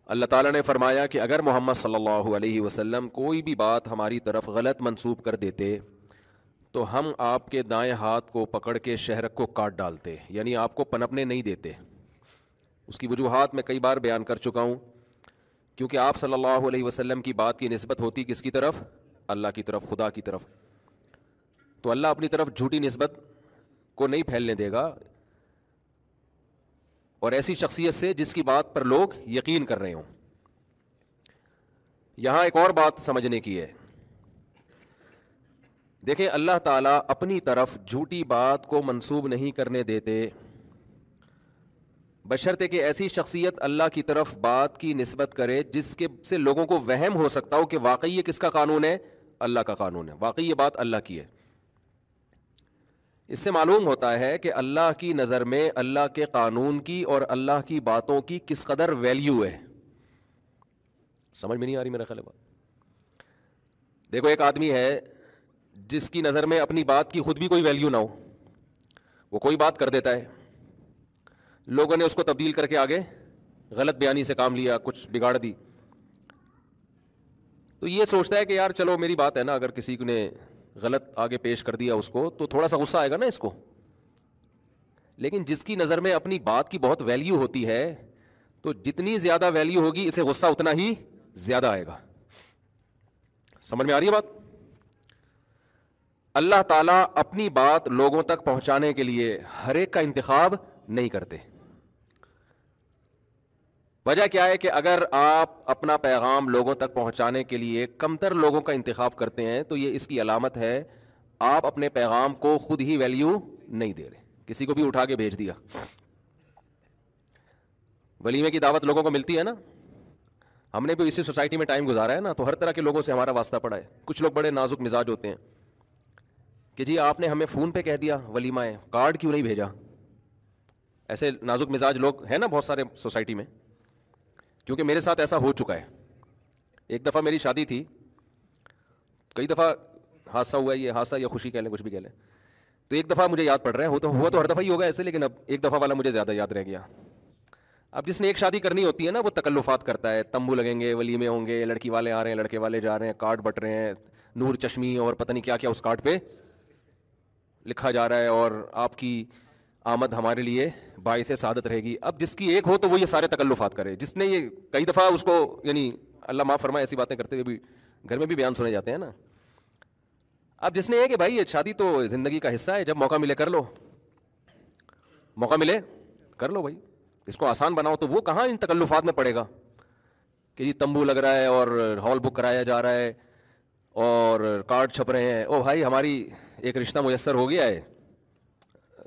اللہ تعالیٰ نے فرمایا کہ اگر محمد صلی اللہ علیہ وسلم کوئی بھی بات ہماری طرف غلط منسوب کر دیتے تو ہم آپ کے دائیں ہاتھ کو پکڑ کے شہرک کو کاٹ ڈالتے، یعنی آپ کو پنپنے نہیں دیتے۔ اس کی وجوہات میں کئی بار بیان کر چکا ہوں، کیونکہ آپ صلی اللہ علیہ وسلم کی بات کی نسبت ہوتی کس کی طرف؟ اللہ کی طرف، خدا کی طرف۔ تو اللہ اپنی طرف جھوٹی نسبت کو نہیں پھیلنے دے گا، اور ایسی شخصیت سے جس کی بات پر لوگ یقین کر رہے ہوں۔ یہاں ایک اور بات سمجھنے کی ہے، دیکھیں اللہ تعالیٰ اپنی طرف جھوٹی بات کو منسوب نہیں کرنے دیتے، بشرطے کہ ایسی شخصیت اللہ کی طرف بات کی نسبت کرے جس کے سے لوگوں کو وہم ہو سکتا ہو کہ واقعی یہ کس کا قانون ہے؟ اللہ کا قانون ہے، واقعی یہ بات اللہ کی ہے۔ اس سے معلوم ہوتا ہے کہ اللہ کی نظر میں اللہ کے قانون کی اور اللہ کی باتوں کی کس قدر ویلیو ہے۔ سمجھ میں نہیں آ رہی میرا خیال ہے بات؟ دیکھو ایک آدمی ہے جس کی نظر میں اپنی بات کی خود بھی کوئی ویلیو نہ ہو، وہ کوئی بات کر دیتا ہے، لوگوں نے اس کو تبدیل کر کے آگے غلط بیانی سے کام لیا، کچھ بگاڑ دی، تو یہ سوچتا ہے کہ یار چلو میری بات ہے نا، اگر کسی نے غلط آگے پیش کر دیا اس کو تو تھوڑا سا غصہ آئے گا نا اس کو۔ لیکن جس کی نظر میں اپنی بات کی بہت ویلیو ہوتی ہے تو جتنی زیادہ ویلیو ہوگی اسے غصہ اتنا ہی زیادہ آئے گا۔ سمجھ میں آ رہی ہے بات؟ اللہ تعالیٰ اپنی بات لوگوں تک پہنچانے کے لیے ہر ایک کا انتخاب نہیں کرتے۔ وجہ کیا ہے کہ اگر آپ اپنا پیغام لوگوں تک پہنچانے کے لیے کمتر لوگوں کا انتخاب کرتے ہیں تو یہ اس کی علامت ہے آپ اپنے پیغام کو خود ہی ویلیو نہیں دے رہے، کسی کو بھی اٹھا کے بھیج دیا۔ ولیمے کی دعوت لوگوں کو ملتی ہے نا، ہم نے بھی اسی سوسائٹی میں ٹائم گزارا ہے نا، تو ہر طرح کے لوگوں سے ہمارا واسطہ پڑا ہے۔ کچھ لوگ بڑے نازک مزاج ہوتے ہیں کہ جی آپ نے ہمیں فون پہ کہہ دیا ولیمہ ہے، کارڈ کیوں نہیں بھیجا؟ ایسے نازک مزاج لوگ ہیں نا بہت سارے سوسائٹی میں، کیونکہ میرے ساتھ ایسا ہو چکا ہے۔ ایک دفعہ میری شادی تھی، کئی دفعہ حادثہ ہوا ہے، یہ حادثہ یا خوشی کہہ لیں، کچھ بھی کہہ لیں، تو ایک دفعہ مجھے یاد پڑ رہا ہے، ہوا تو ہر دفعہ ہی ہوگا ایسے، لیکن اب ایک دفعہ والا مجھے زیادہ یاد رہ گیا۔ اب جس نے ایک شادی کرنی ہوتی ہے نا وہ تکلفات کرتا ہے، تمبو لگیں گے، ولیمے ہوں گے، لڑکی والے آ رہے ہیں، لڑکے والے جا رہے ہیں، کارڈ بٹ رہے ہیں، نور چشمی اور پتہ نہیں کیا کیا اس کارڈ پہ لکھا جا رہا ہے، اور آپ کی آمد ہمارے لیے باعث سعادت رہے گی۔ اب جس کی ایک ہو تو وہ یہ سارے تکلفات کرے، جس نے یہ کئی دفعہ اس کو، یعنی اللہ معاف فرمائے ایسی باتیں کرتے ہوئے بھی گھر میں بھی بیان سنے جاتے ہیں نا۔ اب جس نے یہ کہ بھائی یہ شادی تو زندگی کا حصہ ہے، جب موقع ملے کر لو، موقع ملے کر لو بھائی، اس کو آسان بناؤ، تو وہ کہاں ان تکلفات میں پڑے گا کہ جی تمبو لگ رہا ہے اور ہال بک کرایا جا رہا ہے اور کارڈ چھپ رہے ہیں۔ او بھائی ہماری ایک رشتہ میسر ہو گیا ہے،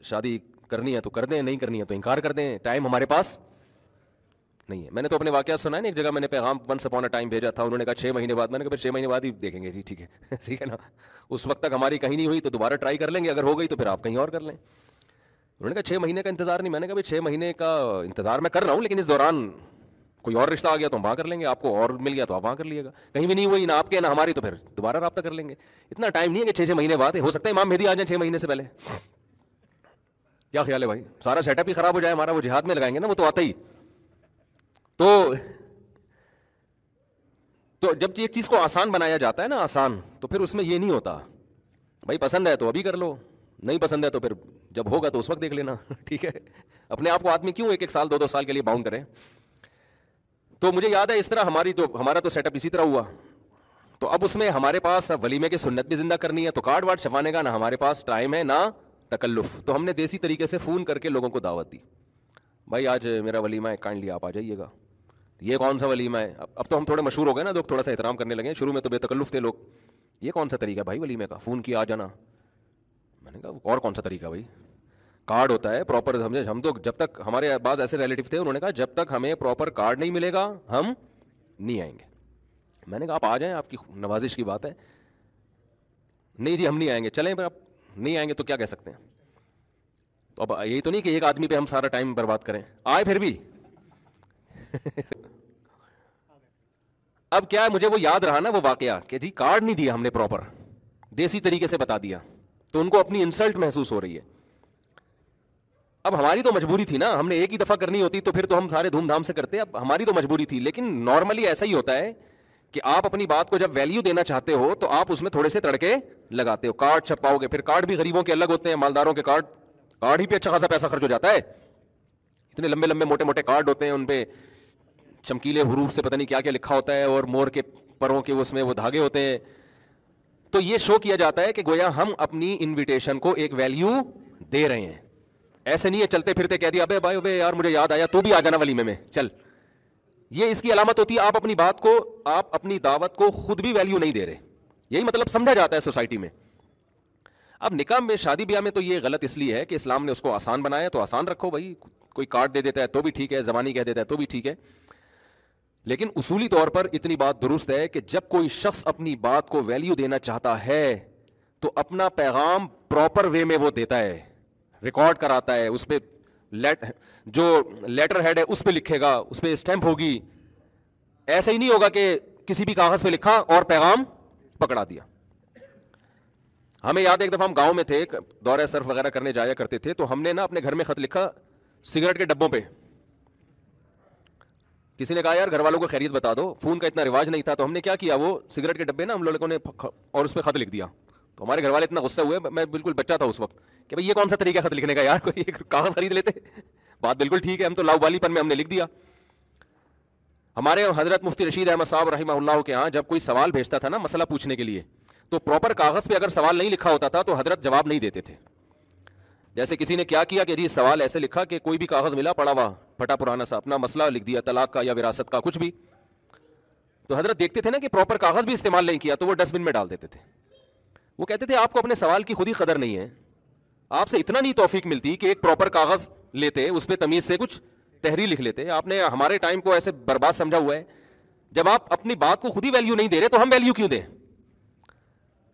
شادی کرنی ہے تو کر دیں، نہیں کرنی ہے تو انکار کر دیں، ٹائم ہمارے پاس نہیں ہے۔ میں نے تو اپنے واقعات سنا ہے نا، ایک جگہ میں نے پیغام ونس اپون اے ٹائم بھیجا تھا، انہوں نے کہا 6 مہینے بعد، میں نے کہا 6 مہینے بعد ہی دیکھیں گے، جی ٹھیک ہے ٹھیک ہے نا، اس وقت تک ہماری کہیں نہیں ہوئی تو دوبارہ ٹرائی کر لیں گے، اگر ہو گئی تو پھر آپ کہیں اور کر لیں۔ انہوں نے کہا 6 مہینے کا انتظار نہیں، میں نے کہا 6 مہینے کا انتظار میں کر رہا ہوں، لیکن اس دوران کوئی اور رشتہ آ گیا تو ہم وہاں کر لیں گے، آپ کو اور مل گیا تو آپ وہاں کر لیے گا، کہیں بھی نہیں ہوئی نہ آپ کے نہ ہماری تو پھر دوبارہ رابطہ کر لیں گے۔ اتنا ٹائم نہیں ہے کہ 6 مہینے بعد، ہو سکتا ہے امام مہدی آ جائیں 6 مہینے سے پہلے۔ کیا خیال ہے بھائی؟ سارا سیٹ اپ ہی خراب ہو جائے ہمارا، وہ جہاد میں لگائیں گے نا، وہ تو آتا ہی۔ تو جب ایک چیز کو آسان بنایا جاتا ہے نا، آسان، تو پھر اس میں یہ نہیں ہوتا بھائی پسند ہے تو ابھی کر لو، نہیں پسند ہے تو پھر جب ہوگا تو اس وقت دیکھ لینا ٹھیک ہے؟ اپنے آپ کو آدمی کیوں 1 سال 2 سال کے لیے باؤنڈ کرے؟ تو مجھے یاد ہے اس طرح ہمارا تو سیٹ اپ اسی طرح ہوا۔ تو اب اس میں ہمارے پاس ولیمے کی سنت بھی زندہ کرنی ہے، تو کارڈ وارڈ چھپانے کا نہ ہمارے پاس ٹائم ہے نہ تکلف، تو ہم نے دیسی طریقے سے فون کر کے لوگوں کو دعوت دی، بھائی آج میرا ولیمہ ہے، کائنڈلی آپ آ جائیے گا۔ یہ کون سا ولیمہ ہے؟ اب تو ہم تھوڑے مشہور ہو گئے نا، لوگ تھوڑا سا احترام کرنے لگے، شروع میں تو بے تکلف تھے لوگ، یہ کون سا طریقہ بھائی ولیمے کا، فون کیا آ جانا؟ میں نے کہا اور کون سا طریقہ بھائی، کارڈ ہوتا ہے پراپر، ہم تو جب تک، ہمارے بعض ایسے ریلیٹیو تھے انہوں نے کہا جب تک ہمیں پراپر کارڈ نہیں ملے گا ہم نہیں آئیں گے۔ میں نے کہا آپ آ جائیں، آپ کی نوازش کی بات ہے۔ نہیں جی ہم نہیں آئیں گے، چلیں پھر آپ نہیں آئیں گے تو کیا کہہ سکتے ہیں؟ تو اب یہی تو نہیں کہ ایک آدمی پہ ہم سارا ٹائم برباد کریں، آئے پھر بھی اب کیا ہے، مجھے وہ یاد رہا نا وہ واقعہ کہ جی کارڈ نہیں دیا ہم نے پراپر، دیسی طریقے سے بتا دیا، تو ان کو اپنی انسلٹ محسوس ہو رہی ہے۔ اب ہماری تو مجبوری تھی نا, ہم نے ایک ہی دفعہ کرنی ہوتی تو پھر تو ہم سارے دھوم دھام سے کرتے, اب ہماری تو مجبوری تھی. لیکن نارملی ایسا ہی ہوتا ہے کہ آپ اپنی بات کو جب ویلیو دینا چاہتے ہو تو آپ اس میں تھوڑے سے تڑکے لگاتے ہو, کارڈ چھپاؤ گے, پھر کارڈ بھی غریبوں کے الگ ہوتے ہیں, مالداروں کے کارڈ ہی پہ اچھا خاصا پیسہ خرچ ہو جاتا ہے. اتنے لمبے لمبے موٹے موٹے کارڈ ہوتے ہیں, ان پہ چمکیلے حروف سے پتہ نہیں کیا کیا لکھا ہوتا ہے, اور مور کے پروں کے اس میں وہ دھاگے ہوتے ہیں. تو یہ شو کیا جاتا ہے کہ گویا ہم اپنی انویٹیشن کو ایک ویلیو دے رہے ہیں. ایسے نہیں ہے چلتے پھرتے کہہ دیا ابے بھائی ابے یار مجھے یاد آیا تو بھی آ جانا ولیمے میں چل. یہ اس کی علامت ہوتی ہے آپ اپنی بات کو, آپ اپنی دعوت کو خود بھی ویلیو نہیں دے رہے. یہی مطلب سمجھا جاتا ہے سوسائٹی میں. اب نکاح میں, شادی بیاہ میں تو یہ غلط اس لیے ہے کہ اسلام نے اس کو آسان بنایا, تو آسان رکھو بھائی, کوئی کارڈ دے دیتا ہے تو بھی ٹھیک ہے, زبانی کہہ دیتا ہے تو بھی ٹھیک ہے. لیکن اصولی طور پر اتنی بات درست ہے کہ جب کوئی شخص اپنی بات کو ویلیو دینا چاہتا ہے تو اپنا پیغام پراپر وے میں وہ دیتا ہے, ریکارڈ کراتا ہے, اس پہ جو لیٹر ہیڈ ہے اس پہ لکھے گا, اس پہ اسٹیمپ ہوگی. ایسا ہی نہیں ہوگا کہ کسی بھی کاغذ پہ لکھا اور پیغام پکڑا دیا. ہمیں یاد ہے ایک دفعہ ہم گاؤں میں تھے, دورہ صرف وغیرہ کرنے جایا کرتے تھے, تو ہم نے نا اپنے گھر میں خط لکھا سگریٹ کے ڈبوں پہ. کسی نے کہا یار گھر والوں کو خیریت بتا دو, فون کا اتنا رواج نہیں تھا, تو ہم نے کیا کیا, وہ سگریٹ کے ڈبے نا ہم لوگوں نے اور اس پہ خط لکھ دیا. تو ہمارے گھر والے اتنا غصہ ہوئے, میں بالکل بچہ تھا اس وقت, کہ بھائی یہ کون سا طریقہ خط لکھنے کا یار, کوئی ایک کاغذ خرید لیتے. بات بالکل ٹھیک ہے, ہم تو لاؤ بالی پن میں ہم نے لکھ دیا. ہمارے حضرت مفتی رشید احمد صاحب رحمہ اللہ کے ہاں جب کوئی سوال بھیجتا تھا نا مسئلہ پوچھنے کے لیے, تو پراپر کاغذ پہ اگر سوال نہیں لکھا ہوتا تھا تو حضرت جواب نہیں دیتے تھے. جیسے کسی نے کیا کیا کہ جی سوال ایسے لکھا کہ کوئی بھی کاغذ ملا پڑا ہوا پھٹا پرانا سا, اپنا مسئلہ لکھ دیا, طلاق کا یا وراثت کا کچھ بھی, تو حضرت دیکھتے تھے نا کہ پراپر کاغذ بھی استعمال نہیں کیا تو وہ ڈسٹ بن میں ڈال دیتے تھے. وہ کہتے تھے آپ کو اپنے سوال کی خود ہی قدر نہیں ہے, آپ سے اتنا نہیں توفیق ملتی کہ ایک پراپر کاغذ لیتے, اس پہ تمیز سے کچھ تحریر لکھ لیتے. آپ نے ہمارے ٹائم کو ایسے برباد سمجھا ہوا ہے. جب آپ اپنی بات کو خود ہی ویلیو نہیں دے رہے تو ہم ویلیو کیوں دیں؟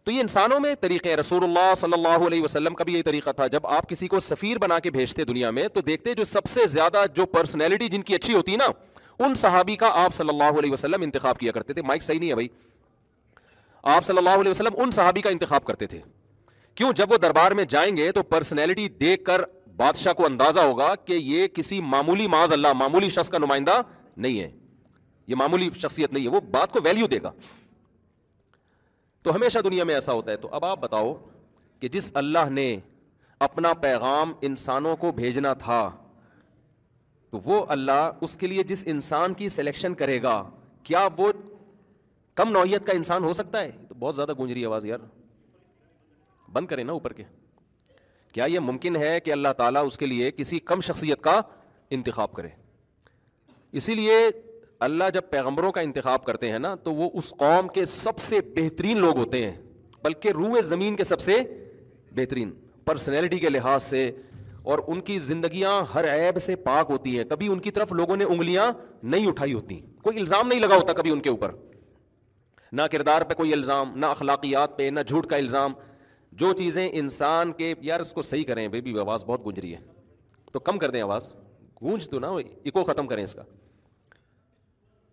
تو یہ انسانوں میں طریقے, رسول اللہ صلی اللہ علیہ وسلم کا بھی یہی طریقہ تھا. جب آپ کسی کو سفیر بنا کے بھیجتے دنیا میں تو دیکھتے جو سب سے زیادہ جو پرسنالٹی جن کی اچھی ہوتی نا, ان صحابی کا آپ صلی اللہ علیہ وسلم انتخاب کیا کرتے تھے. مائک صحیح نہیں ہے بھائی. آپ صلی اللہ علیہ وسلم ان صحابی کا انتخاب کرتے تھے. کیوں؟ جب وہ دربار میں جائیں گے تو پرسنالٹی دیکھ کر بادشاہ کو اندازہ ہوگا کہ یہ کسی معمولی, معاذ اللہ, معمولی شخص کا نمائندہ نہیں ہے, یہ معمولی شخصیت نہیں ہے, وہ بات کو ویلیو دے گا. تو ہمیشہ دنیا میں ایسا ہوتا ہے. تو اب آپ بتاؤ کہ جس اللہ نے اپنا پیغام انسانوں کو بھیجنا تھا, تو وہ اللہ اس کے لیے جس انسان کی سلیکشن کرے گا, کیا وہ کم نوعیت کا انسان ہو سکتا ہے؟ تو بہت زیادہ گونج رہی آواز یار, بند کریں نا اوپر کے. کیا یہ ممکن ہے کہ اللہ تعالیٰ اس کے لیے کسی کم شخصیت کا انتخاب کرے؟ اسی لیے اللہ جب پیغمبروں کا انتخاب کرتے ہیں نا تو وہ اس قوم کے سب سے بہترین لوگ ہوتے ہیں, بلکہ روئے زمین کے سب سے بہترین پرسنالٹی کے لحاظ سے, اور ان کی زندگیاں ہر عیب سے پاک ہوتی ہیں. کبھی ان کی طرف لوگوں نے انگلیاں نہیں اٹھائی ہوتی, کوئی الزام نہیں لگا ہوتا کبھی ان کے اوپر, نہ کردار پہ کوئی الزام, نہ اخلاقیات پہ, نہ جھوٹ کا الزام. جو چیزیں انسان کے, یار اس کو صحیح کریں بیبی, آواز بہت گونج رہی ہے, تو کم کر دیں آواز, گونج تو نہ, ایکو ختم کریں اس کا.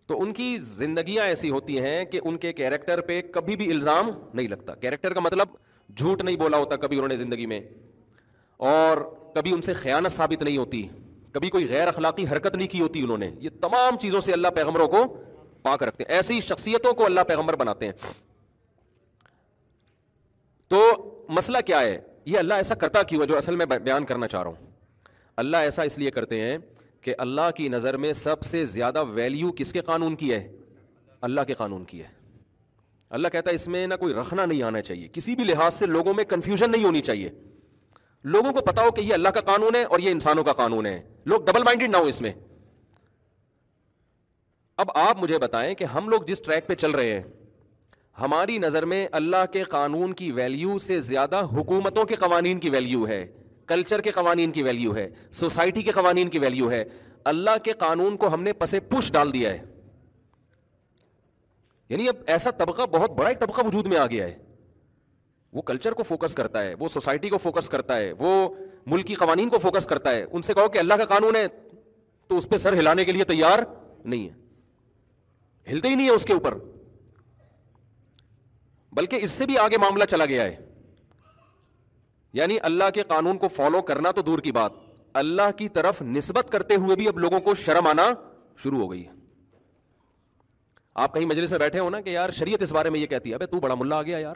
تو ان کی زندگیاں ایسی ہوتی ہیں کہ ان کے کیریکٹر پہ کبھی بھی الزام نہیں لگتا. کیریکٹر کا مطلب جھوٹ نہیں بولا ہوتا کبھی انہوں نے زندگی میں, اور کبھی ان سے خیانت ثابت نہیں ہوتی, کبھی کوئی غیر اخلاقی حرکت نہیں کی ہوتی انہوں نے. یہ تمام چیزوں سے اللہ پیغمبروں کو پاک رکھتے ہیں, ایسی شخصیتوں کو اللہ پیغمبر بناتے ہیں. تو مسئلہ کیا ہے, یہ اللہ ایسا کرتا کیوں ہے, جو اصل میں بیان کرنا چاہ رہا ہوں. اللہ ایسا اس لیے کرتے ہیں کہ اللہ کی نظر میں سب سے زیادہ ویلیو کس کے قانون کی ہے؟ اللہ کے قانون کی ہے. اللہ کہتا ہے اس میں نہ کوئی رخنا نہیں آنا چاہیے, کسی بھی لحاظ سے لوگوں میں کنفیوژن نہیں ہونی چاہیے. لوگوں کو پتا ہو کہ یہ اللہ کا قانون ہے اور یہ انسانوں کا قانون ہے, لوگ ڈبل مائنڈڈ نہ ہو اس میں. اب آپ مجھے بتائیں کہ ہم لوگ جس ٹریک پہ چل رہے ہیں, ہماری نظر میں اللہ کے قانون کی ویلیو سے زیادہ حکومتوں کے قوانین کی ویلیو ہے, کلچر کے قوانین کی ویلیو ہے, سوسائٹی کے قوانین کی ویلیو ہے. اللہ کے قانون کو ہم نے پسے پش ڈال دیا ہے. یعنی اب ایسا طبقہ, بہت بڑا ایک طبقہ وجود میں آ گیا ہے, وہ کلچر کو فوکس کرتا ہے, وہ سوسائٹی کو فوکس کرتا ہے, وہ ملکی قوانین کو فوکس کرتا ہے. ان سے کہو کہ اللہ کا قانون ہے تو اس پہ سر ہلانے کے لیے تیار نہیں ہے, ہلتے ہی نہیں ہے اس کے اوپر. بلکہ اس سے بھی آگے معاملہ چلا گیا ہے. یعنی اللہ کے قانون کو فالو کرنا تو دور کی بات, اللہ کی طرف نسبت کرتے ہوئے بھی اب لوگوں کو شرم آنا شروع ہو گئی ہے. آپ کہیں مجلس میں بیٹھے ہو نا کہ یار شریعت اس بارے میں یہ کہتی ہے, ابے تو بڑا ملا آ گیا یار,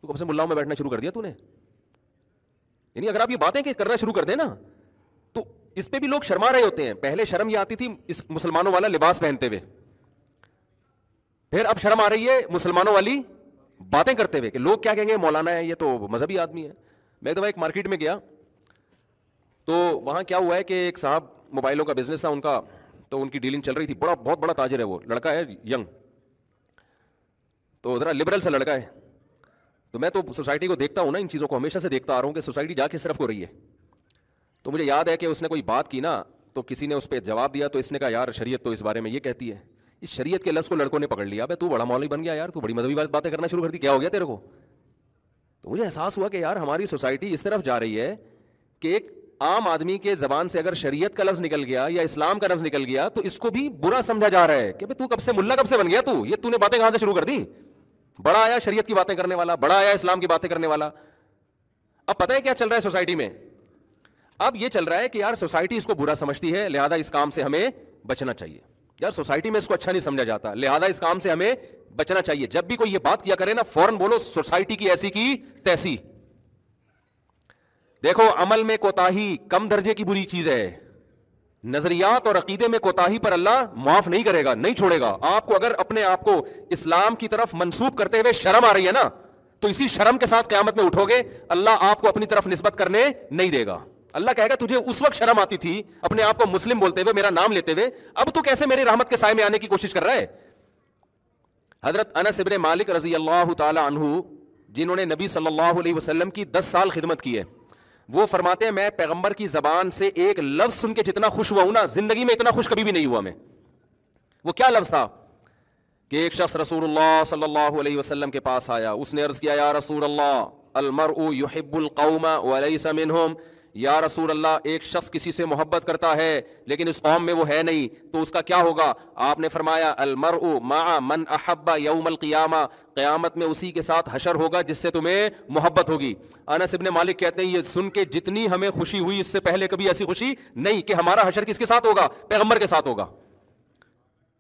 تو کب سے ملاؤں میں بیٹھنا شروع کر دیا تو نے. یعنی اگر آپ یہ باتیں کرنا شروع کر دیں نا تو اس پہ بھی لوگ شرما رہے ہوتے ہیں. پہلے شرم یہ آتی تھی اس مسلمانوں والا لباس پہنتے ہوئے, پھر اب شرم آ رہی ہے مسلمانوں والی باتیں کرتے ہوئے کہ لوگ کیا کہیں گے, مولانا ہے یہ تو مذہبی آدمی ہے. میں ایک دفعہ ایک مارکیٹ میں گیا تو وہاں کیا ہوا ہے کہ ایک صاحب موبائلوں کا بزنس تھا ان کا, تو ان کی ڈیلنگ چل رہی تھی, بہت بڑا تاجر ہے, وہ لڑکا ہے ینگ, تو ذرا لبرل سا لڑکا ہے. تو میں تو سوسائٹی کو دیکھتا ہوں نا, ان چیزوں کو ہمیشہ سے دیکھتا آ رہا ہوں کہ سوسائٹی جا کس طرف کو رہی ہے. تو مجھے یاد ہے کہ اس نے کوئی بات کی نا, تو کسی نے اس پہ جواب دیا, تو اس نے کہا یار شریعت تو اس بارے میں یہ کہتی ہے. اس شریعت کے لفظ کو لڑکوں نے پکڑ لیا, بھائی تو بڑا مولوی بن گیا یار, تو بڑی مذہبی باتیں کرنا شروع کر دی, کیا ہو گیا تیرے کو. تو مجھے احساس ہوا کہ یار ہماری سوسائٹی اس طرف جا رہی ہے کہ ایک عام آدمی کے زبان سے اگر شریعت کا لفظ نکل گیا یا اسلام کا لفظ نکل گیا تو اس کو بھی برا سمجھا جا رہا ہے کہ تو کب سے ملا کب سے بن گیا, تو یہ تو نے باتیں کہاں سے شروع کر دی. بڑا آیا شریعت کی باتیں کرنے والا, بڑا آیا اسلام کی باتیں کرنے والا. اب پتہ ہے کیا چل رہا ہے سوسائٹی میں, اب یہ چل رہا ہے کہ یار سوسائٹی اس کو برا سمجھتی ہے, لہذا اس کام سے ہمیں بچنا چاہیے. یار سوسائٹی میں اس کو اچھا نہیں سمجھا جاتا, لہذا اس کام سے ہمیں بچنا چاہیے. جب بھی کوئی یہ بات کیا کرے نا فوراً بولو سوسائٹی کی ایسی کی تیسی. دیکھو عمل میں کوتاہی کم درجے کی بری چیز ہے, نظریات اور عقیدے میں کوتاہی پر اللہ معاف نہیں کرے گا, نہیں چھوڑے گا. آپ کو اگر اپنے آپ کو اسلام کی طرف منسوب کرتے ہوئے شرم آ رہی ہے نا, تو اسی شرم کے ساتھ قیامت میں اٹھو گے, اللہ آپ کو اپنی طرف نسبت کرنے نہیں دے گا. اللہ کہے گا تجھے اس وقت شرم آتی تھی اپنے آپ کو مسلم بولتے ہوئے, میرا نام لیتے ہوئے, اب تو کیسے میری رحمت کے سائے میں آنے کی کوشش کر رہا ہے. حضرت انس ابن مالک رضی اللہ تعالی عنہ, جنہوں نے نبی صلی اللہ علیہ وسلم کی 10 سال خدمت کی ہے, وہ فرماتے ہیں میں پیغمبر کی زبان سے ایک لفظ سن کے جتنا خوش ہوا ہوں نا, زندگی میں اتنا خوش کبھی بھی نہیں ہوا میں. وہ کیا لفظ تھا کہ ایک شخص رسول اللہ صلی اللہ علیہ وسلم کے پاس آیا, اس نے عرض کیا یا رسول اللہ المرء يحب القوم وليس منهم, یا رسول اللہ ایک شخص کسی سے محبت کرتا ہے لیکن اس قوم میں وہ ہے نہیں, تو اس کا کیا ہوگا؟ آپ نے فرمایا المرء مع من احب یوم القیامہ, قیامت میں اسی کے ساتھ حشر ہوگا جس سے تمہیں محبت ہوگی. انس ابن مالک کہتے ہیں یہ سن کے جتنی ہمیں خوشی ہوئی اس سے پہلے کبھی ایسی خوشی نہیں کہ ہمارا حشر کس کے ساتھ ہوگا؟ پیغمبر کے ساتھ ہوگا.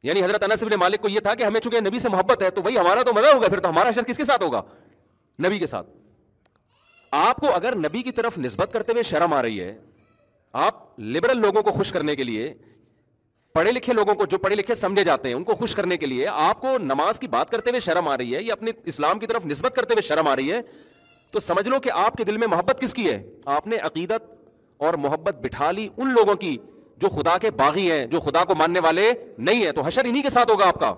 یعنی حضرت انس ابن مالک کو یہ تھا کہ ہمیں چونکہ نبی سے محبت ہے تو بھائی ہمارا تو مزہ ہوگا, پھر تو ہمارا حشر کس کے ساتھ ہوگا؟ نبی کے ساتھ. آپ کو اگر نبی کی طرف نسبت کرتے ہوئے شرم آ رہی ہے, آپ لبرل لوگوں کو خوش کرنے کے لیے, پڑھے لکھے لوگوں کو جو پڑھے لکھے سمجھے جاتے ہیں ان کو خوش کرنے کے لیے آپ کو نماز کی بات کرتے ہوئے شرم آ رہی ہے یا اپنے اسلام کی طرف نسبت کرتے ہوئے شرم آ رہی ہے, تو سمجھ لو کہ آپ کے دل میں محبت کس کی ہے؟ آپ نے عقیدت اور محبت بٹھا لی ان لوگوں کی جو خدا کے باغی ہیں, جو خدا کو ماننے والے نہیں ہیں, تو حشر انہی کے ساتھ ہوگا آپ کا.